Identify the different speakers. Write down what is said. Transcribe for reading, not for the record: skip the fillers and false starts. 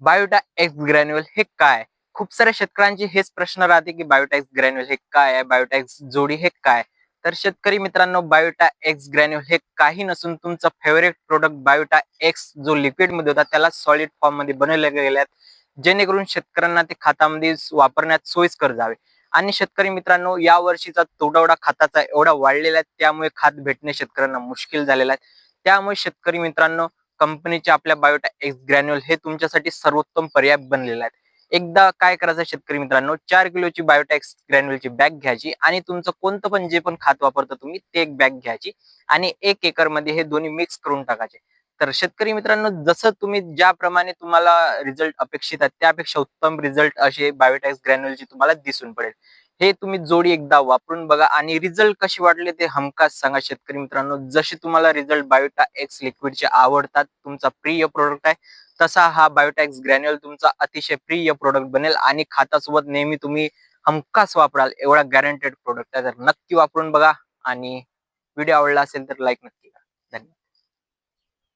Speaker 1: Biota x granular हे काय? खूप साऱ्या शेतकऱ्यांची हेच प्रश्न राहते की बायोटा एक्स ग्रॅन्युअल हे काय आहे? बायोटा एक्स जोडी हे काय? तर शेतकरी मित्रांनो, बायोटा एक्स ग्रॅन्युअल हे काही नसून तुमचा फेवरेट प्रोडक्ट बायोटा एक्स जो लिक्विडमध्ये होता त्याला सॉलिड फॉर्ममध्ये बनवले गेले आहेत, जेणेकरून शेतकऱ्यांना ते खतामध्ये वापरण्यात सोयीस्कर जावे. आणि शेतकरी मित्रांनो, या वर्षीचा तुटवडा खताचा एवढा वाढलेला आहे, त्यामुळे खत भेटणे शेतकऱ्यांना मुश्किल झालेलं आहे. त्यामुळे शेतकरी मित्रांनो, कंपनीचे आपल्या बायोटा एक्स ग्रॅन्युअल हे तुमच्यासाठी सर्वोत्तम पर्याय बनलेला आहे. एकदा काय करायचं शेतकरी मित्रांनो, 4 किलोची बायोटा एक्स ग्रॅन्युअलची बॅग घ्यायची आणि तुमचं कोणतं पण जे पण खत वापरता तुम्ही ते एक बॅग घ्यायची आणि 1 एकरमध्ये हे दोन्ही मिक्स करून टाकायचे. तर शेतकरी मित्रांनो, जसं तुम्ही ज्याप्रमाणे तुम्हाला रिझल्ट अपेक्षित आहे त्यापेक्षा उत्तम रिझल्ट असे बायोटा एक्स ग्रॅन्युअलची तुम्हाला दिसून पडेल. हे तुम्ही जोडी एकदा वापरून बघा आणि रिझल्ट कसे वाटले ते हमखास सांगा शेतकरी मित्रांनो. जसे तुम्हाला रिझल्ट बायोटा एक्स लिक्विडचे आवडतात, तुमचा प्रिय प्रोडक्ट आहे, तसा हा बायोटा एक्स ग्रॅन्युअल तुमचा अतिशय प्रिय प्रोडक्ट बनेल आणि खातासोबत नेहमी तुम्ही हमखास वापराल एवढा गॅरंटेड प्रोडक्ट आहे. तर नक्की वापरून बघा आणि व्हिडिओ आवडला असेल तर लाईक नक्की करा. धन्यवाद.